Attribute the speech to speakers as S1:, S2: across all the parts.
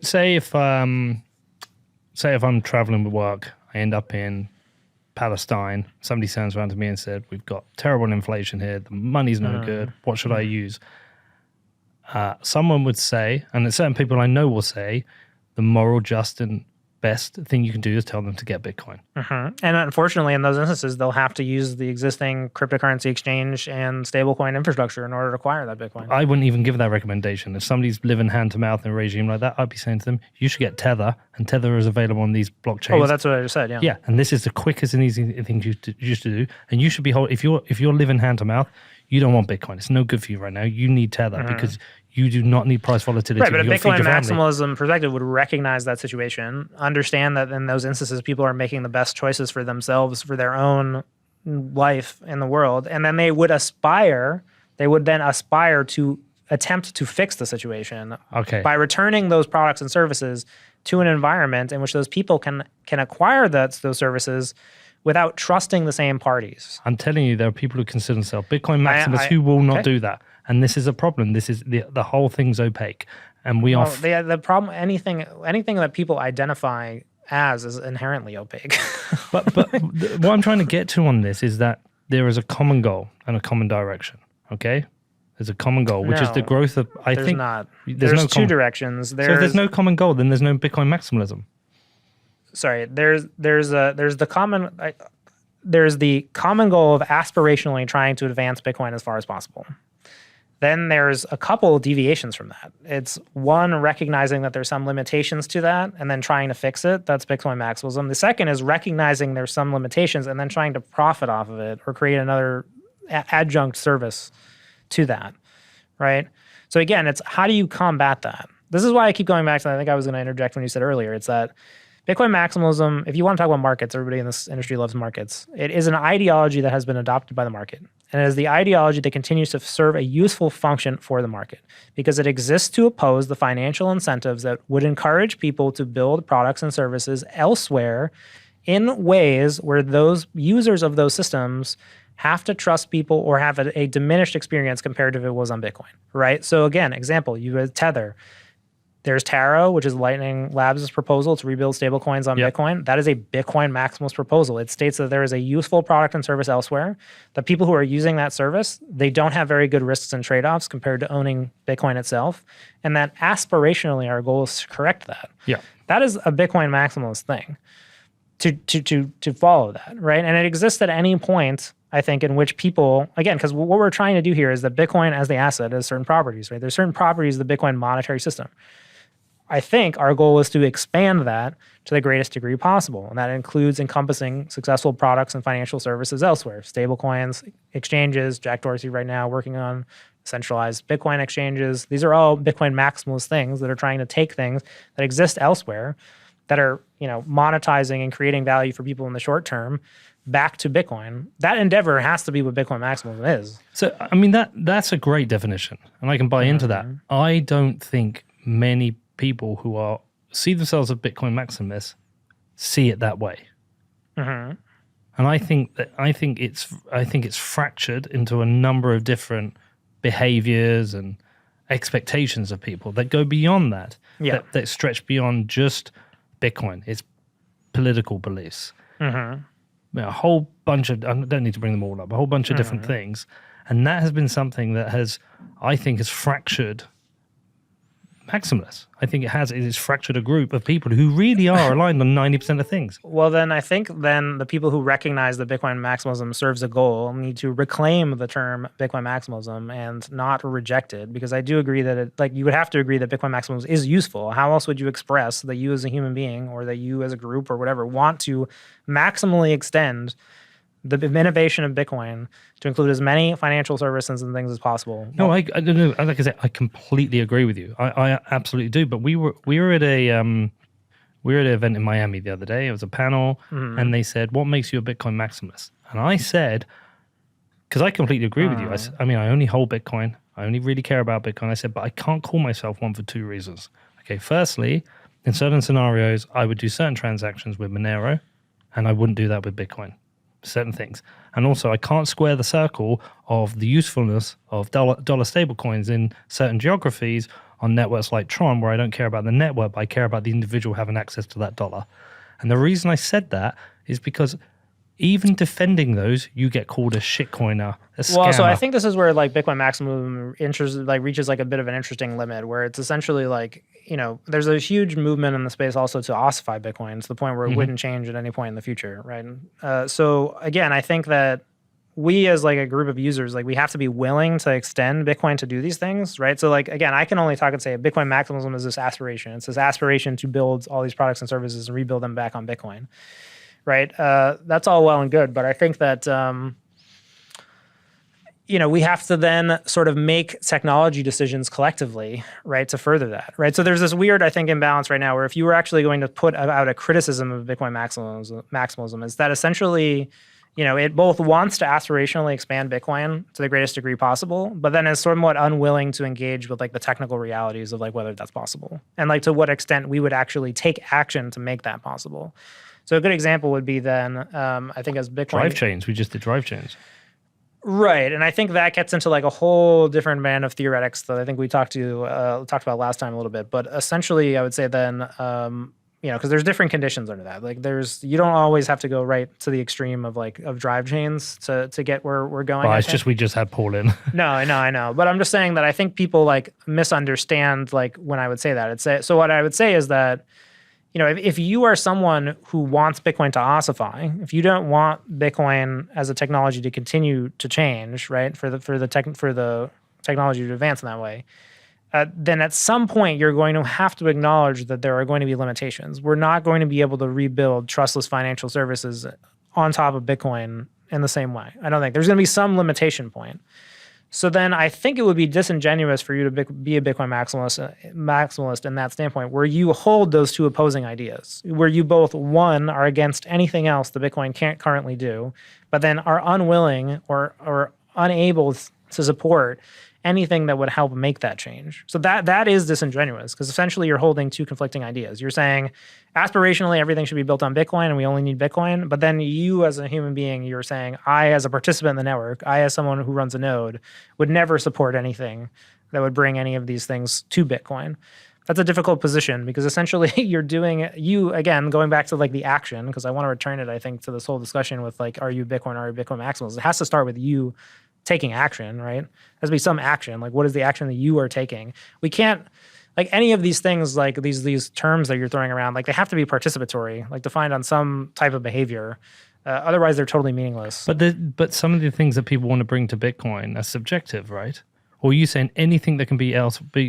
S1: say if I'm traveling with work, I end up in Palestine. Somebody turns around to me and said, "We've got terrible inflation here. The money's no good. What should I use?" Someone would say, and certain people I know will say, the moral, just, and best thing you can do is tell them to get Bitcoin.
S2: And unfortunately, in those instances, they'll have to use the existing cryptocurrency exchange and stablecoin infrastructure in order to acquire that Bitcoin.
S1: I wouldn't even give that recommendation. If somebody's living hand to mouth in a regime like that, I'd be saying to them, you should get Tether, and Tether is available on these blockchains.
S2: Oh, well, that's what I just said, yeah.
S1: Yeah, and this is the quickest and easy thing you used to do. And you should be if you're living hand to mouth, you don't want Bitcoin. It's no good for you right now. You need Tether because you do not need price volatility.
S2: Right, but a Bitcoin maximalism perspective would recognize that situation, understand that in those instances, people are making the best choices for themselves, for their own life in the world, and then they would then aspire to attempt to fix the situation by returning those products and services to an environment in which those people can acquire those services without trusting the same parties.
S1: I'm telling you, there are people who consider themselves Bitcoin maximalists who will not do that. And this is a problem. This is the whole thing's opaque. And
S2: the problem, anything that people identify as is inherently opaque.
S1: but what I'm trying to get to on this is that there is a common goal and a common direction. Okay? There's a common goal, which is the growth of,
S2: There's two directions.
S1: So if there's no common goal, then there's no Bitcoin maximalism.
S2: Sorry, there's the common goal of aspirationally trying to advance Bitcoin as far as possible. Then there's a couple of deviations from that. It's one, recognizing that there's some limitations to that and then trying to fix it. That's Bitcoin maximalism. The second is recognizing there's some limitations and then trying to profit off of it or create another adjunct service to that, right? So again, it's how do you combat that? This is why I keep going back to that. I think I was going to interject when you said earlier. It's that Bitcoin maximalism, if you want to talk about markets, everybody in this industry loves markets. It is an ideology that has been adopted by the market. And it is the ideology that continues to serve a useful function for the market because it exists to oppose the financial incentives that would encourage people to build products and services elsewhere in ways where those users of those systems have to trust people or have a diminished experience compared to if it was on Bitcoin, right? So again, example, you have Tether. There's Taro, which is Lightning Labs' proposal to rebuild stablecoins on Bitcoin. That is a Bitcoin maximalist proposal. It states that there is a useful product and service elsewhere. The people who are using that service, they don't have very good risks and trade-offs compared to owning Bitcoin itself. And that aspirationally, our goal is to correct that.
S1: Yeah.
S2: That is a Bitcoin maximalist thing to follow that, right? And it exists at any point, I think, in which people, again, because what we're trying to do here is that Bitcoin as the asset has certain properties, right? There's certain properties of the Bitcoin monetary system. I think our goal is to expand that to the greatest degree possible. And that includes encompassing successful products and financial services elsewhere. Stablecoins, exchanges, Jack Dorsey right now working on centralized Bitcoin exchanges. These are all Bitcoin maximalist things that are trying to take things that exist elsewhere that are, monetizing and creating value for people in the short term back to Bitcoin. That endeavor has to be what Bitcoin maximalism is.
S1: So, I mean, that's a great definition. And I can buy into that. I don't think many people who see themselves as Bitcoin maximalists see it that way, and I think it's fractured into a number of different behaviors and expectations of people that go beyond that. That stretch beyond just Bitcoin. It's political beliefs, a whole bunch of. I don't need to bring them all up. A whole bunch of different things, and that has been something that has fractured maximalists. I think it has fractured a group of people who really are aligned on 90% of things.
S2: Well, then I think the people who recognize that Bitcoin maximalism serves a goal need to reclaim the term Bitcoin maximalism and not reject it, because I do agree that you would have to agree that Bitcoin maximalism is useful. How else would you express that you as a human being or that you as a group or whatever want to maximally extend the innovation of Bitcoin to include as many financial services and things as possible?
S1: No, I don't know. Like I said, I completely agree with you. I absolutely do. But we were at an event in Miami the other day. It was a panel, and they said, "What makes you a Bitcoin maximalist?" And I said, because I completely agree with you. I mean, I only hold Bitcoin. I only really care about Bitcoin. I said, but I can't call myself one for two reasons. Okay, firstly, in certain scenarios, I would do certain transactions with Monero, and I wouldn't do that with Bitcoin. Certain things. And also, I can't square the circle of the usefulness of dollar stablecoins in certain geographies on networks like Tron, where I don't care about the network, but I care about the individual having access to that dollar. And the reason I said that is because even defending those, you get called a shitcoiner, a scammer.
S2: Well, so I think this is where like Bitcoin maximalism reaches like a bit of an interesting limit, where it's essentially like, there's a huge movement in the space also to ossify Bitcoin to the point where it wouldn't change at any point in the future, right? So again, I think that we as like a group of users, like we have to be willing to extend Bitcoin to do these things, right? So like, again, I can only talk and say Bitcoin maximalism is this aspiration. It's this aspiration to build all these products and services and rebuild them back on Bitcoin, right? That's all well and good, but I think that, we have to then sort of make technology decisions collectively, right, to further that, right? So there's this weird, I think, imbalance right now where if you were actually going to put out a criticism of Bitcoin maximalism is that essentially, it both wants to aspirationally expand Bitcoin to the greatest degree possible, but then is somewhat unwilling to engage with like the technical realities of like whether that's possible and like to what extent we would actually take action to make that possible. So a good example would be then, I think as Bitcoin...
S1: Drive chains. We just did drive chains.
S2: Right. And I think that gets into like a whole different band of theoretics that I think we talked about last time a little bit. But essentially, I would say then, because there's different conditions under that. Like you don't always have to go right to the extreme of drive chains to get where we're going.
S1: Well, we just had Paul in.
S2: No, I know. But I'm just saying that I think people like misunderstand like when I would say that. So what I would say is that, if you are someone who wants Bitcoin to ossify, if you don't want Bitcoin as a technology to continue to change, right, for the technology to advance in that way, then at some point you're going to have to acknowledge that there are going to be limitations. We're not going to be able to rebuild trustless financial services on top of Bitcoin in the same way. I don't think there's going to be some limitation point. So then I think it would be disingenuous for you to be a Bitcoin maximalist in that standpoint, where you hold those two opposing ideas, where you both, one, are against anything else that Bitcoin can't currently do, but then are unwilling or unable to support anything that would help make that change. So that is disingenuous, because essentially you're holding two conflicting ideas. You're saying aspirationally everything should be built on Bitcoin and we only need Bitcoin, but then you as a human being, you're saying I as a participant in the network, I as someone who runs a node would never support anything that would bring any of these things to Bitcoin. That's a difficult position, because essentially again, going back to like the action, because I want to return it, I think, to this whole discussion with like, are you Bitcoin maximalist? It has to start with you taking action, right? There has to be some action. Like, what is the action that you are taking? We can't, like any of these things, like these terms that you're throwing around, like they have to be participatory, like defined on some type of behavior. Otherwise, they're totally meaningless.
S1: But some of the things that people want to bring to Bitcoin are subjective, right? Or are you saying anything that can be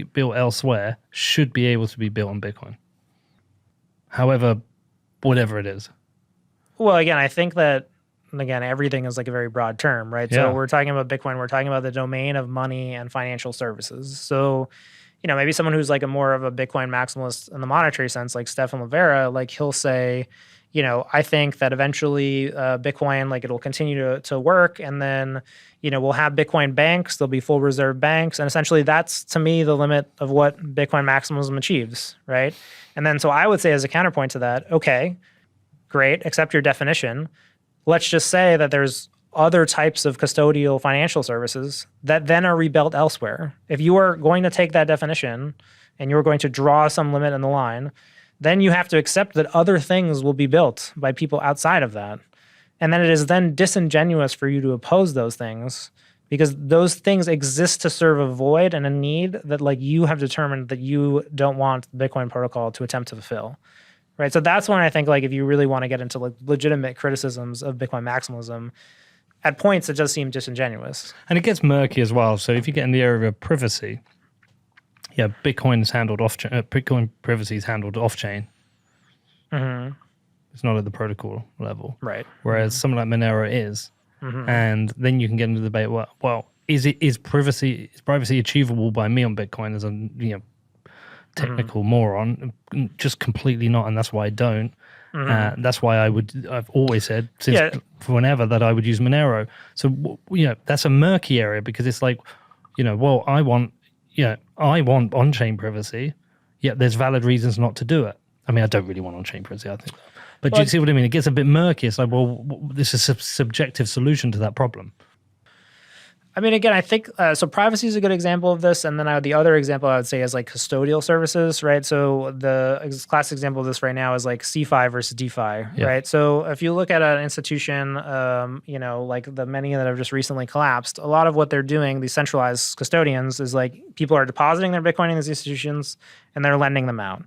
S1: built elsewhere should be able to be built on Bitcoin? However, whatever it is.
S2: Well, again, I think that, again, everything is like a very broad term, right?
S1: Yeah.
S2: So we're talking about Bitcoin, we're talking about the domain of money and financial services. So, maybe someone who's like a more of a Bitcoin maximalist in the monetary sense, like Stefan Livera, like he'll say, I think that eventually Bitcoin, like it'll continue to work, and then, we'll have Bitcoin banks, there'll be full reserve banks, and essentially that's, to me, the limit of what Bitcoin maximalism achieves, right? And then so I would say as a counterpoint to that, okay, great, accept your definition. Let's just say that there's other types of custodial financial services that then are rebuilt elsewhere. If you are going to take that definition and you're going to draw some limit in the line, then you have to accept that other things will be built by people outside of that. And then it is then disingenuous for you to oppose those things, because those things exist to serve a void and a need that like you have determined that you don't want the Bitcoin protocol to attempt to fulfill. Right. So that's when I think like if you really want to get into like legitimate criticisms of Bitcoin maximalism, at points it does seem disingenuous.
S1: And it gets murky as well. So if you get in the area of privacy, Bitcoin is handled Bitcoin privacy is handled off-chain.
S2: Mm-hmm.
S1: It's not at the protocol level.
S2: Right.
S1: Whereas something like Monero is. Mm-hmm. And then you can get into the debate, well, is privacy achievable by me on Bitcoin as a technical moron? Just completely not, and that's why I don't. That's why I've always said since whenever that I would use Monero. So that's a murky area, because it's like, well, I want on-chain privacy, yet there's valid reasons not to do it. I mean, I don't really want on-chain privacy, I think. But do you see what I mean? It gets a bit murky. It's like, well, this is a subjective solution to that problem.
S2: I mean, again, I think so. Privacy is a good example of this, and then the other example I would say is like custodial services, right? So the classic example of this right now is like CeFi versus DeFi, right? So if you look at an institution, like the many that have just recently collapsed, a lot of what they're doing, these centralized custodians, is like people are depositing their Bitcoin in these institutions and they're lending them out,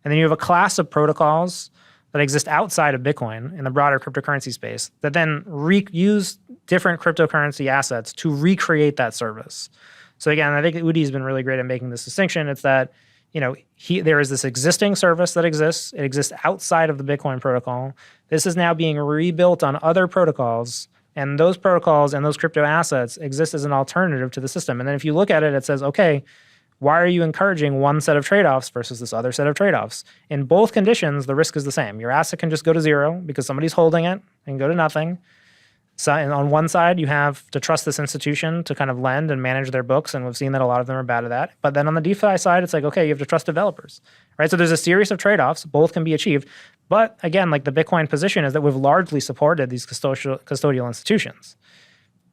S2: and then you have a class of protocols that exist outside of Bitcoin in the broader cryptocurrency space that then use different cryptocurrency assets to recreate that service. So again, I think Udi has been really great at making this distinction. It's that, there is this existing service that exists. It exists outside of the Bitcoin protocol. This is now being rebuilt on other protocols, and those protocols and those crypto assets exist as an alternative to the system. And then if you look at it, it says, okay, why are you encouraging one set of trade-offs versus this other set of trade-offs? In both conditions, the risk is the same. Your asset can just go to zero because somebody's holding it and go to nothing. So and on one side, you have to trust this institution to kind of lend and manage their books, and we've seen that a lot of them are bad at that. But then on the DeFi side, it's like, okay, you have to trust developers, right? So there's a series of trade-offs. Both can be achieved. But again, like the Bitcoin position is that we've largely supported these custodial institutions.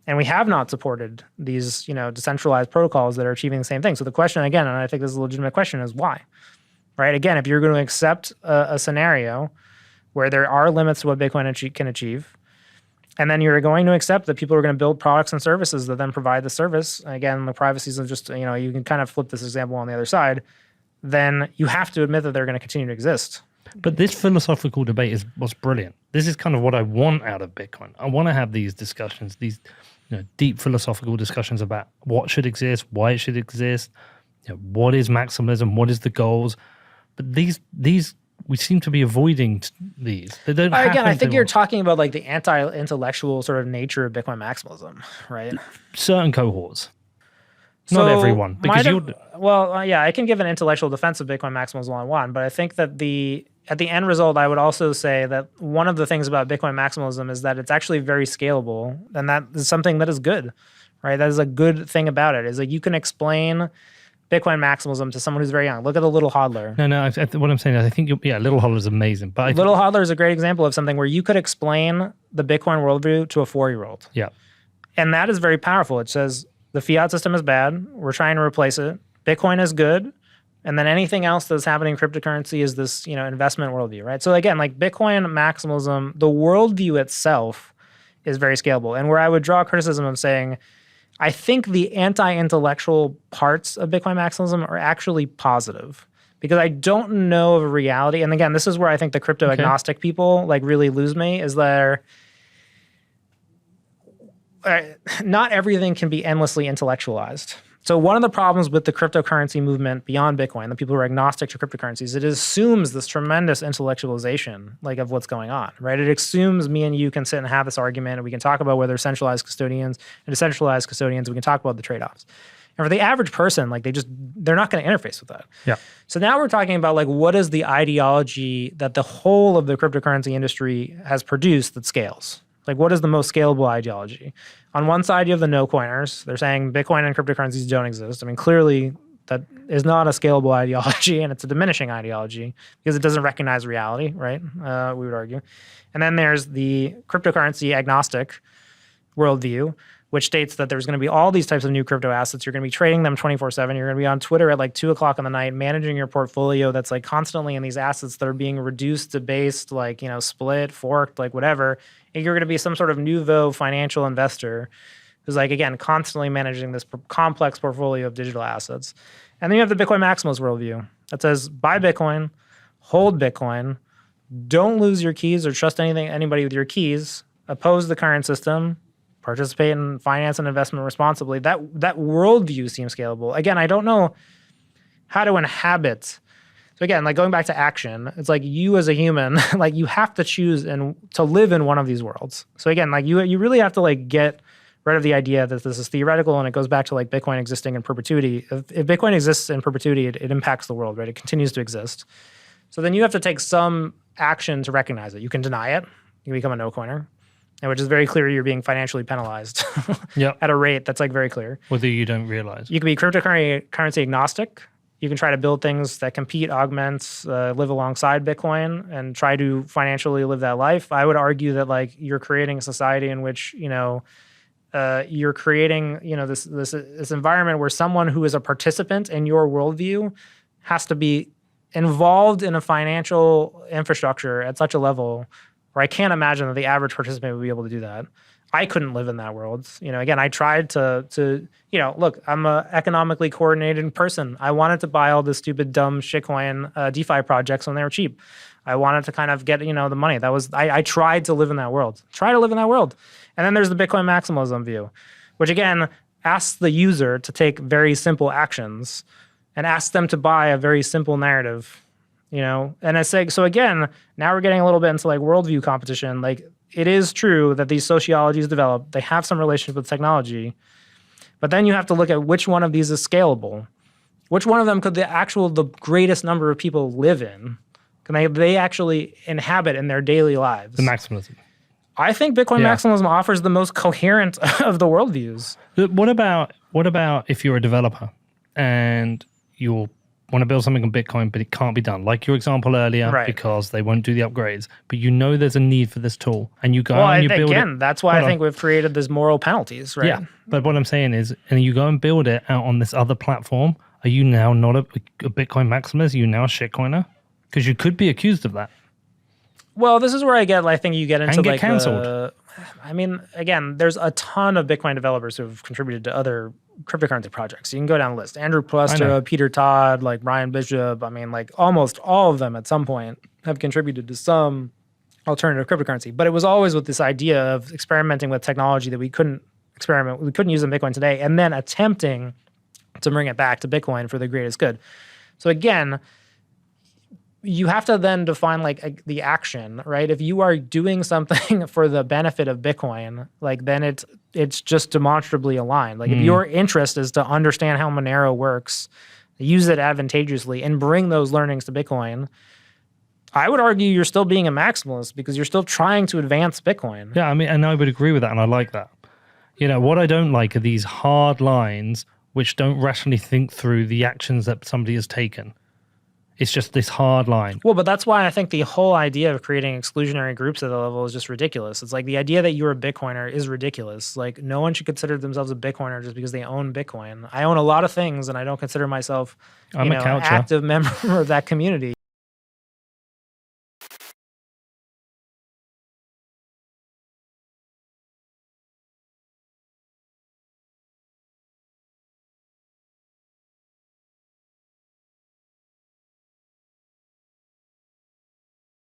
S2: And we have not supported these, decentralized protocols that are achieving the same thing. So the question, again, and I think this is a legitimate question, is why? Right? Again, if you're going to accept a scenario where there are limits to what Bitcoin can achieve, and then you're going to accept that people are going to build products and services that then provide the service, again, the privacies of just, you can kind of flip this example on the other side, then you have to admit that they're going to continue to exist.
S1: But this philosophical debate was brilliant. This is kind of what I want out of Bitcoin. I want to have these discussions, these deep philosophical discussions about what should exist, why it should exist, what is maximalism, what is the goals. But these we seem to be avoiding these. They don't.
S2: Again, I think you're talking about like the anti-intellectual sort of nature of Bitcoin maximalism, right?
S1: Certain cohorts. Not everyone. Because
S2: I can give an intellectual defense of Bitcoin maximalism all I want, but I think that at the end result, I would also say that one of the things about Bitcoin maximalism is that it's actually very scalable, and that is something that is good, right? That is a good thing about it, is that you can explain Bitcoin maximalism to someone who's very young. Look at the little hodler.
S1: No. What I'm saying is I think, little hodler is amazing. But
S2: little hodler is a great example of something where you could explain the Bitcoin worldview to a 4-year-old.
S1: Yeah. And
S2: that is very powerful. It says the fiat system is bad. We're trying to replace it. Bitcoin is good. And then anything else that's happening in cryptocurrency is this, investment worldview, right? So again, like Bitcoin maximalism, the worldview itself is very scalable. And where I would draw criticism of saying, I think the anti-intellectual parts of Bitcoin maximalism are actually positive, because I don't know of a reality. And again, this is where I think the crypto agnostic people like really lose me, is that not everything can be endlessly intellectualized. So one of the problems with the cryptocurrency movement beyond Bitcoin, the people who are agnostic to cryptocurrencies, it assumes this tremendous intellectualization of what's going on, right? It assumes me and you can sit and have this argument, and we can talk about whether centralized custodians and decentralized custodians, we can talk about the trade-offs. And for the average person, they're not going to interface with that.
S1: Yeah.
S2: So now we're talking about what is the ideology that the whole of the cryptocurrency industry has produced that scales? What is the most scalable ideology? On one side, you have the no-coiners. They're saying Bitcoin and cryptocurrencies don't exist. I mean, clearly, that is not a scalable ideology, and it's a diminishing ideology because it doesn't recognize reality, right? We would argue. And then there's the cryptocurrency agnostic worldview, which states that there's going to be all these types of new crypto assets. You're going to be trading them 24/7. You're going to be on Twitter at 2 o'clock in the night, managing your portfolio that's constantly in these assets that are being reduced, debased, split, forked, whatever. And you're going to be some sort of nouveau financial investor who's again, constantly managing this complex portfolio of digital assets. And then you have the Bitcoin maximalist worldview that says buy Bitcoin, hold Bitcoin, don't lose your keys or trust anybody with your keys, oppose the current system, participate in finance and investment responsibly. That worldview seems scalable. Again, I don't know how to inhabit. So again, going back to action, it's you as a human, you have to choose and to live in one of these worlds. So again, you really have to get rid of the idea that this is theoretical, and it goes back to Bitcoin existing in perpetuity. If Bitcoin exists in perpetuity, it impacts the world, right? It continues to exist. So then you have to take some action to recognize it. You can deny it. You can become a no-coiner, and which is very clear you're being financially penalized at a rate that's very clear.
S1: Whether you don't realize.
S2: You can be cryptocurrency agnostic. You can try to build things that compete, augment, live alongside Bitcoin, and try to financially live that life. I would argue that you're creating a society in which you're creating, this environment where someone who is a participant in your worldview has to be involved in a financial infrastructure at such a level where I can't imagine that the average participant would be able to do that. I couldn't live in that world. Again, I tried to look, I'm an economically coordinated person. I wanted to buy all the stupid, dumb shitcoin DeFi projects when they were cheap. I wanted to kind of get, the money. I tried to live in that world. And then there's the Bitcoin maximalism view, which again asks the user to take very simple actions and asks them to buy a very simple narrative, And I say, so again, now we're getting a little bit into like worldview competition. Like, it is true that these sociologies develop, they have some relationship with technology, but then you have to look at which one of these is scalable. Which one of them could the greatest number of people live in? Can they actually inhabit in their daily lives?
S1: The maximalism.
S2: I think Bitcoin maximalism offers the most coherent of the worldviews.
S1: What about if you're a developer and you want to build something on Bitcoin, but it can't be done, like your example earlier,
S2: right,
S1: because they won't do the upgrades, but there's a need for this tool, and you go and you build it.
S2: Again, that's why I think we've created these moral penalties, right?
S1: Yeah, but what I'm saying is, and you go and build it out on this other platform, are you now not a Bitcoin maximalist? Are you now a shitcoiner? Because you could be accused of that.
S2: Well, this is where I think you get into
S1: get canceled.
S2: Again, there's a ton of Bitcoin developers who have contributed to other cryptocurrency projects. You can go down the list. Andrew Plestra, Peter Todd, like Ryan Bishop. Almost all of them at some point have contributed to some alternative cryptocurrency. But it was always with this idea of experimenting with technology that we couldn't use in Bitcoin today, and then attempting to bring it back to Bitcoin for the greatest good. So again, you have to then define the action, right? If you are doing something for the benefit of Bitcoin, then it's just demonstrably aligned. If your interest is to understand how Monero works, use it advantageously, and bring those learnings to Bitcoin, I would argue you're still being a maximalist because you're still trying to advance Bitcoin.
S1: Yeah, and I would agree with that, and I like that. What I don't like are these hard lines which don't rationally think through the actions that somebody has taken. It's just this hard line.
S2: Well, but that's why I think the whole idea of creating exclusionary groups at the level is just ridiculous. It's like the idea that you're a Bitcoiner is ridiculous. Like, no one should consider themselves a Bitcoiner just because they own Bitcoin. I own a lot of things, and I don't consider myself an active member of that community.